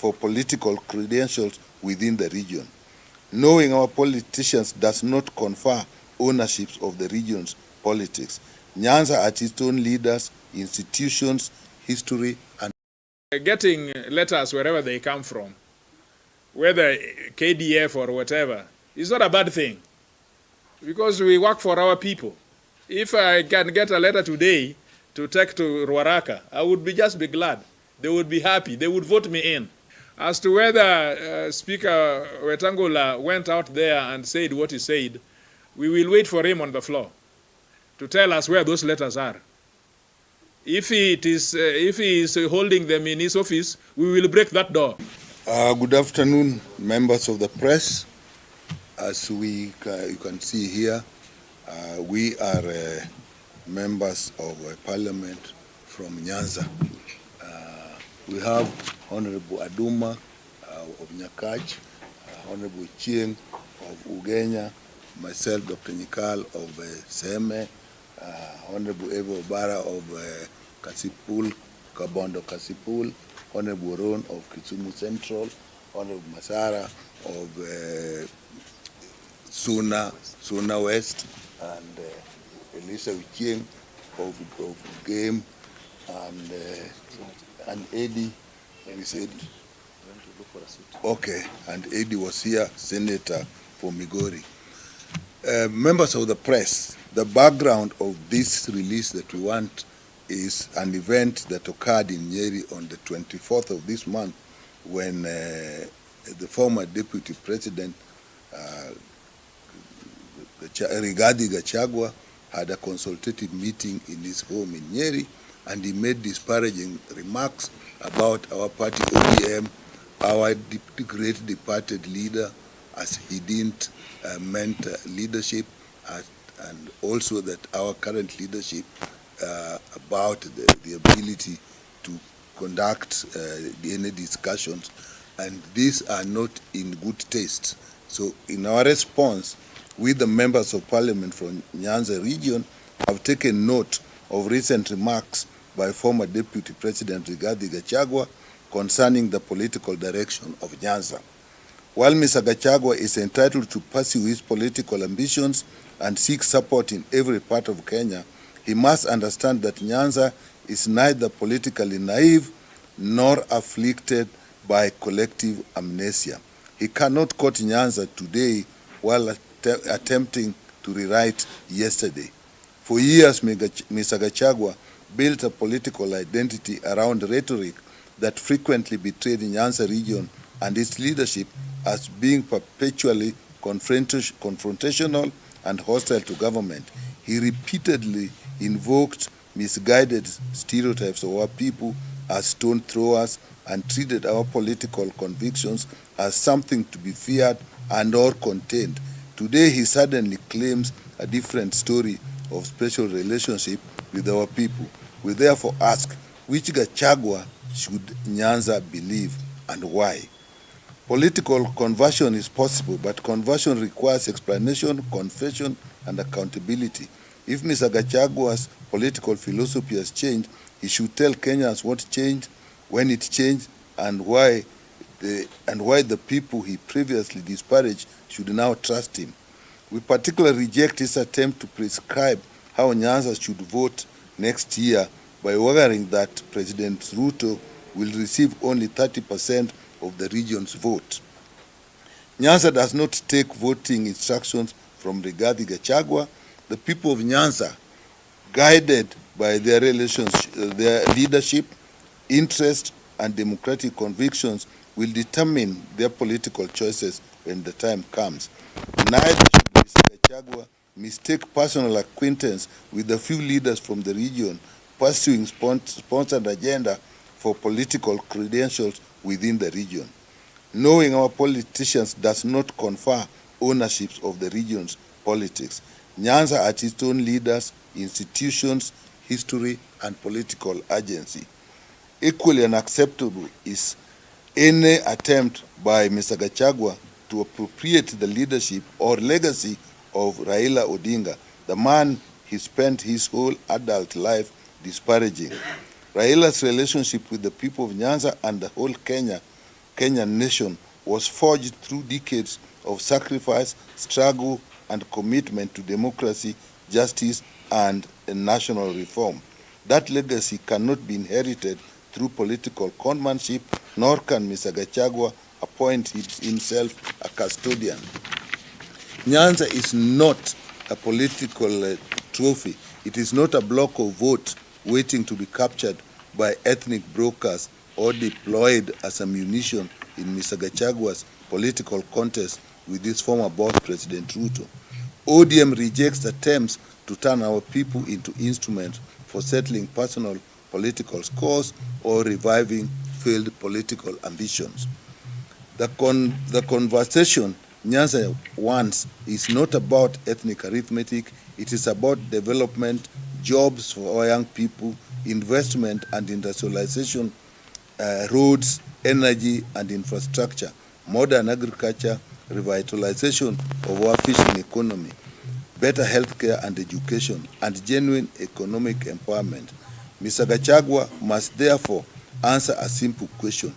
for political credentials within the region. Knowing our politicians does not confer ownerships of the region's politics. Nyanza are its own leaders, institutions, history, and getting letters wherever they come from, whether KDF or whatever, is not a bad thing, because we work for our people. If I can get a letter today to take to Ruaraka, I would just be glad. They would be happy. They would vote me in. As to whether Speaker Wetangula went out there and said what he said, we will wait for him on the floor to tell us where those letters are. If he is holding them in his office, we will break that door. Good afternoon, members of the press. As you can see here, we are members of Parliament from Nyanza. We have Honorable Aduma of Nyakach, Honorable Chieng of Ugenya, myself, Dr. Nyikal of Seme, Honorable Evo Bara of Kasipul, Kabondo Kasipul, Honorable Ron of Kisumu Central, Honorable Masara of Suna West, and Elisa Uchieng of Game, and Eddie. Okay, and Eddie was here, Senator for Migori. Members of the press, the background of this release that we want is an event that occurred in Nyeri on the 24th of this month, when the former Deputy President, Rigathi Gachagua, had a consultative meeting in his home in Nyeri, and he made disparaging remarks about our party ODM, our great departed leader, as he didn't meant leadership, and also that our current leadership about the ability to conduct any discussions, and these are not in good taste. So in our response, we, the members of Parliament from Nyanza region, have taken note of recent remarks by former Deputy President Rigathi Gachagua concerning the political direction of Nyanza. While Mr. Gachagua is entitled to pursue his political ambitions and seek support in every part of Kenya, he must understand that Nyanza is neither politically naive nor afflicted by collective amnesia. He cannot quote Nyanza today while attempting to rewrite yesterday. For years, Mr. Gachagua built a political identity around rhetoric that frequently betrayed Nyanza region and its leadership as being perpetually confrontational and hostile to government. He repeatedly invoked misguided stereotypes of our people as stone throwers and treated our political convictions as something to be feared and or contained. Today he suddenly claims a different story of special relationship with our people. We therefore ask, which Gachagua should Nyanza believe and why? Political conversion is possible, but conversion requires explanation, confession, and accountability. If Mr. Gachagua's political philosophy has changed, he should tell Kenyans what changed, when it changed, and why the people he previously disparaged should now trust him. We particularly reject his attempt to prescribe how Nyanza should vote next year by arguing that President Ruto will receive only 30% of the region's vote. Nyanza does not take voting instructions from Rigathi Gachagua. The people of Nyanza, guided by their leadership, interest, and democratic convictions, will determine their political choices when the time comes. Neither should Mr. Gachagua mistake personal acquaintance with a few leaders from the region pursuing sponsored agenda for political credentials within the region. Knowing our politicians does not confer ownerships of the region's politics. Nyanza are its own leaders, institutions, history, and political agency. Equally unacceptable is any attempt by Mr. Gachagua to appropriate the leadership or legacy of Raila Odinga, the man he spent his whole adult life disparaging. Raila's relationship with the people of Nyanza and the whole Kenyan nation was forged through decades of sacrifice, struggle, and commitment to democracy, justice, and national reform. That legacy cannot be inherited through political conmanship, nor can Mr. Gachagua appoint himself a custodian. Nyanza is not a political trophy. It is not a block of votes waiting to be captured by ethnic brokers or deployed as ammunition in Mr. Gachagua's political contest with his former boss, President Ruto. ODM rejects attempts to turn our people into instruments for settling personal political scores or reviving failed political ambitions. The conversation Nyanza wants is not about ethnic arithmetic. It is about development, jobs for our young people, investment and industrialization, roads, energy and infrastructure, modern agriculture, revitalization of our fishing economy, better healthcare and education, and genuine economic empowerment. Mr. Gachagua must therefore answer a simple question.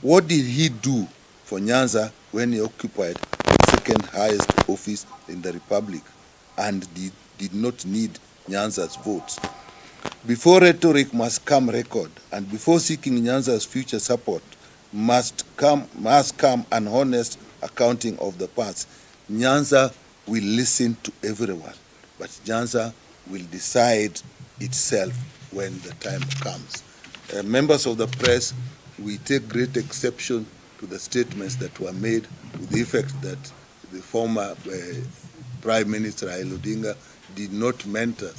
What did he do for Nyanza when he occupied the second highest office in the Republic and did not need Nyanza's votes? Before rhetoric must come record, and before seeking Nyanza's future support must come an honest accounting of the past. Nyanza will listen to everyone, but Nyanza will decide itself when the time comes. Members of the press, we take great exception to the statements that were made to the effect that the former Prime Minister Raila Odinga did not mentor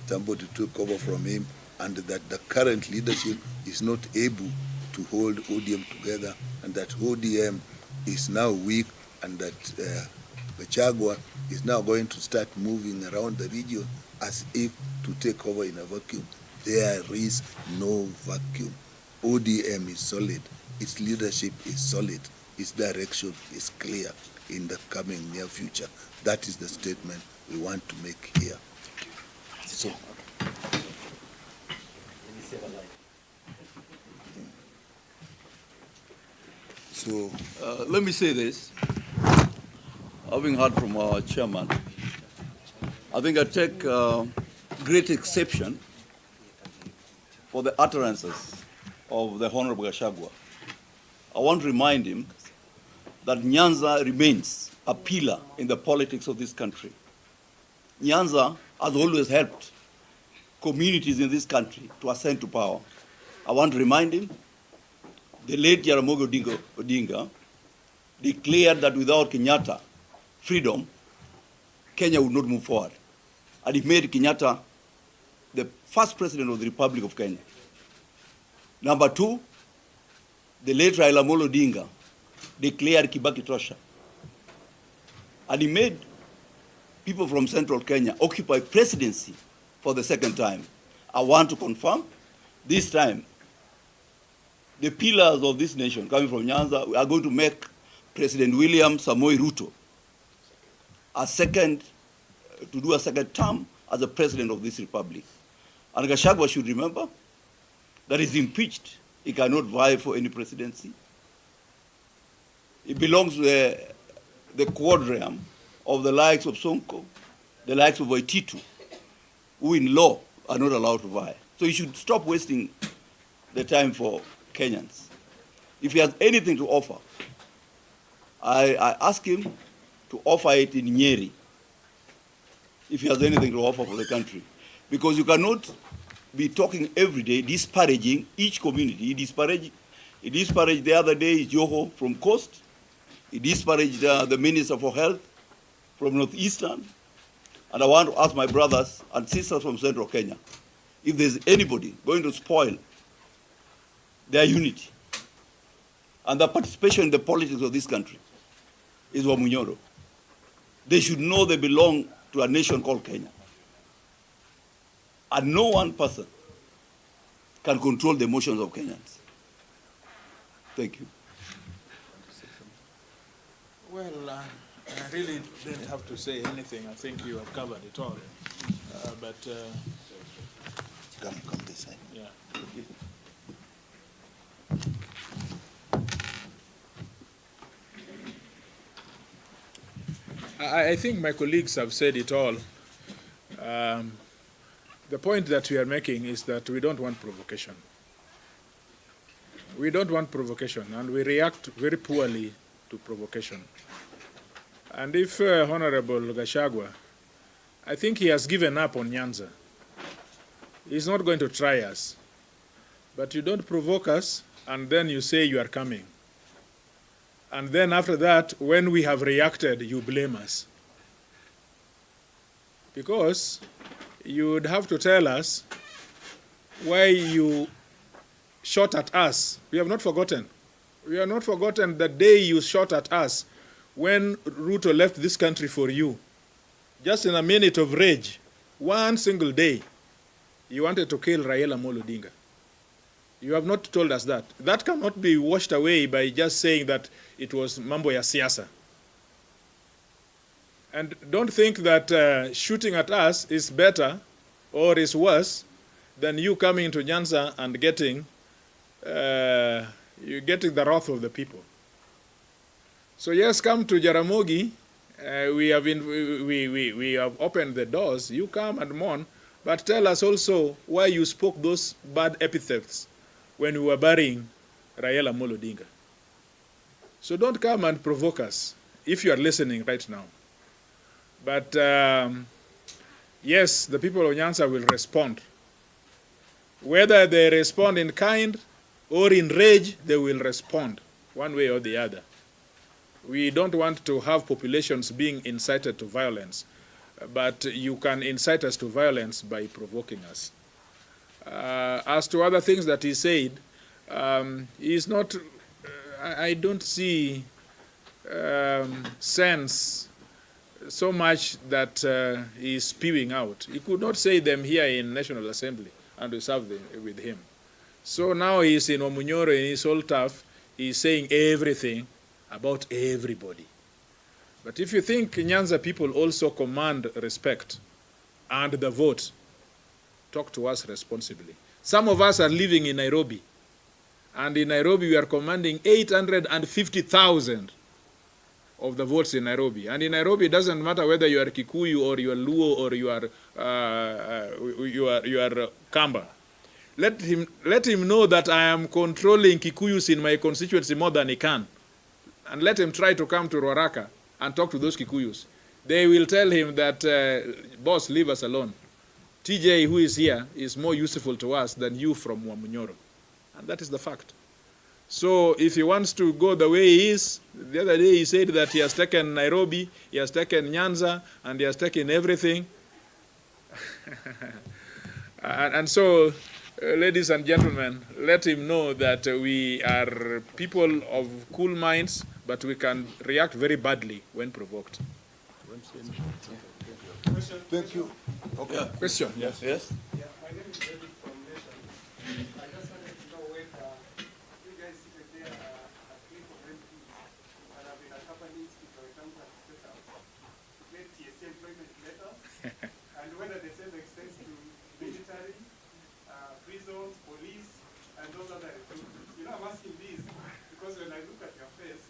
somebody took over from him, and that the current leadership is not able to hold ODM together, and that ODM is now weak, and that Gachagua is now going to start moving around the region as if to take over in a vacuum. There is no vacuum. ODM is solid. Its leadership is solid. Its direction is clear in the coming near future. That is the statement we want to make here. So, let me say this. Having heard from our chairman, I think I take great exception for the utterances of the Honorable Gachagua. I want to remind him that Nyanza remains a pillar in the politics of this country. Nyanza has always helped communities in this country to ascend to power. I want to remind him, the late Jaramogi Odinga declared that without Kenyatta freedom, Kenya would not move forward. And he made Kenyatta the first president of the Republic of Kenya. Number two, the late Raila Odinga declared Kibaki Tosha. And he made people from central Kenya occupy presidency for the second time. I want to confirm, this time, the pillars of this nation coming from Nyanza are going to make President William Samoei Ruto to do a second term as the president of this republic. And Gachagua should remember that he's impeached. He cannot vie for any presidency. He belongs to the quadrium of the likes of Sonko, the likes of Waititu, who in law are not allowed to vie. So he should stop wasting the time for Kenyans. If he has anything to offer, I ask him to offer it in Nyeri, if he has anything to offer for the country. Because you cannot be talking every day, disparaging each community. He disparaged the other day Joho from Coast. He disparaged the Minister for Health from Northeastern. And I want to ask my brothers and sisters from Central Kenya, if there's anybody going to spoil their unity and the participation in the politics of this country, is Wamunyoro. They should know they belong to a nation called Kenya. And no one person can control the emotions of Kenyans. Thank you. Well, I really didn't have to say anything. I think you have covered it all. come this side. Yeah. I think my colleagues have said it all. The point that we are making is that we don't want provocation. We don't want provocation, and we react very poorly to provocation. And if Honorable Gachagua, I think he has given up on Nyanza. He's not going to try us. But you don't provoke us, and then you say you are coming. And then after that, when we have reacted, you blame us. Because you would have to tell us why you shot at us. We have not forgotten. We have not forgotten the day you shot at us when Ruto left this country for you. Just in a minute of rage, one single day, you wanted to kill Raila Odinga. You have not told us that. That cannot be washed away by just saying that it was mambo ya siasa. And don't think that shooting at us is better or is worse than you coming to Nyanza and getting the wrath of the people. So yes, come to Jaramogi. We have opened the doors. You come and mourn, but tell us also why you spoke those bad epithets when we were burying Raila Odinga. So don't come and provoke us if you are listening right now. But yes, the people of Nyanza will respond. Whether they respond in kind or in rage, they will respond one way or the other. We don't want to have populations being incited to violence, but you can incite us to violence by provoking us. As to other things that he said, he's not, I don't see sense so much that he's spewing out. He could not say them here in National Assembly and we serve with him. So now he's in Omunyoro and he's all tough. He's saying everything about everybody. But if you think Nyanza people also command respect and the vote, talk to us responsibly. Some of us are living in Nairobi, and in Nairobi we are commanding 850,000 of the votes in Nairobi. And in Nairobi, it doesn't matter whether you are Kikuyu or you are Luo or you are Kamba. Let him know that I am controlling Kikuyus in my constituency more than he can. And let him try to come to Ruaraka and talk to those Kikuyus. They will tell him that, boss, leave us alone. TJ, who is here, is more useful to us than you from Wamunyoro. And that is the fact. So if he wants to go the way he is, the other day he said that he has taken Nairobi, he has taken Nyanza, and he has taken everything. and so, ladies and gentlemen, let him know that we are people of cool minds, but we can react very badly when provoked. Thank you. Okay. Yeah. Question? Yes. Yes. Yeah, my name is David from Nation. I just wanted to know whether you guys seated there a clip of MPs that have been accompanied to the counter state house to get TSC employment letters, and whether the same extends to military, prisons, police, and those other recruitments. You know, I'm asking this because when I look at your face,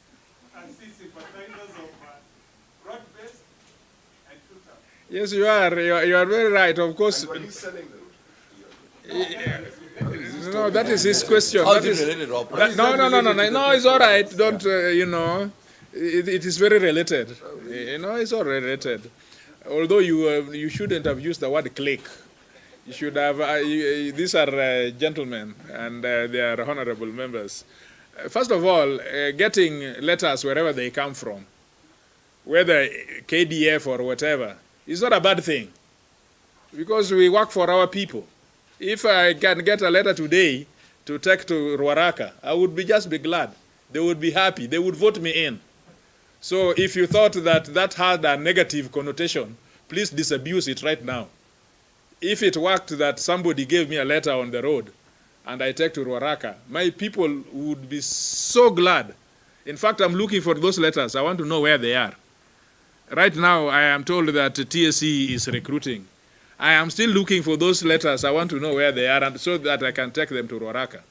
I see sympathizers of broad-based and Tuta. Yes, you are. You are very right. Of course. And were you selling them? No, that is his question. How That is is, it related, Rob? no, it's all right. Don't, you know, it is very related. You know, it's all related. Although you shouldn't have used the word clique. You should have, these are gentlemen and they are honorable members. First of all, getting letters wherever they come from, whether KDF or whatever, is not a bad thing. Because we work for our people. If I can get a letter today to take to Ruaraka, I would just be glad. They would be happy. They would vote me in. So if you thought that had a negative connotation, please disabuse it right now. If it worked that somebody gave me a letter on the road and I take to Ruaraka, my people would be so glad. In fact, I'm looking for those letters. I want to know where they are. Right now, I am told that TSC is recruiting. I am still looking for those letters. I want to know where they are and so that I can take them to Ruaraka.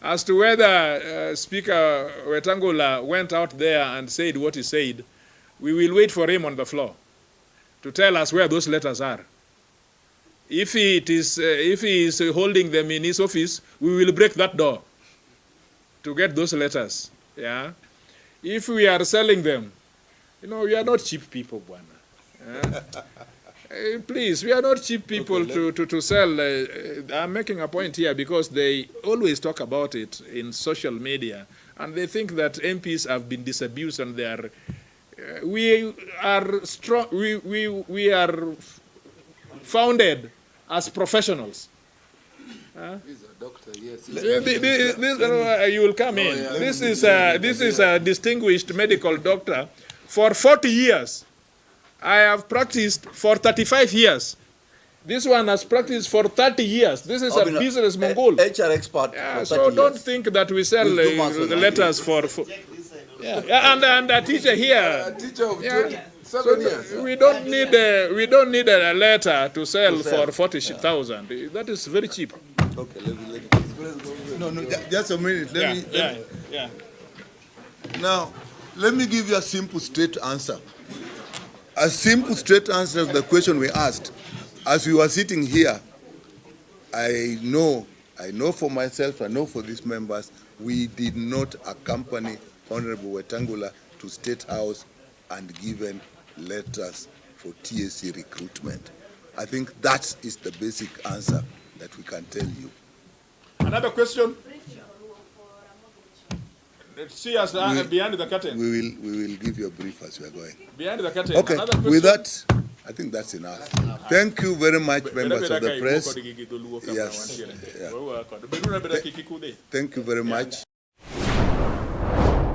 As to whether Speaker Wetangula went out there and said what he said, we will wait for him on the floor to tell us where those letters are. If he is holding them in his office, we will break that door to get those letters. Yeah. If we are selling them, we are not cheap people, Bwana. Please, we are not cheap people to sell. I'm making a point here because they always talk about it in social media, and they think that MPs have been disabused, and they are. We are strong. We are founded as professionals. He's a doctor, yes. You will come in. Yeah. This is a distinguished medical doctor. For 40 years, I have practiced for 35 years. This one has practiced for 30 years. This is a business Mongol. HR expert. Yeah, so don't think that we sell the letters for and a teacher here. A teacher of 7 years. We don't need a letter to sell for 40,000. That is very cheap. Okay, No, just a minute. Let me. Now, let me give you a simple, straight answer. A simple, straight answer to the question we asked. As we were sitting here, I know for myself, I know for these members, we did not accompany Honorable Wetangula to State House and given letters for TSC recruitment. I think that is the basic answer that we can tell you. Another question? Let's see us behind the curtain. We will give you a brief as we are going. Behind the curtain. Okay, with that, I think that's enough. Thank you very much, members of the press. Yes. Yeah. Thank you very much.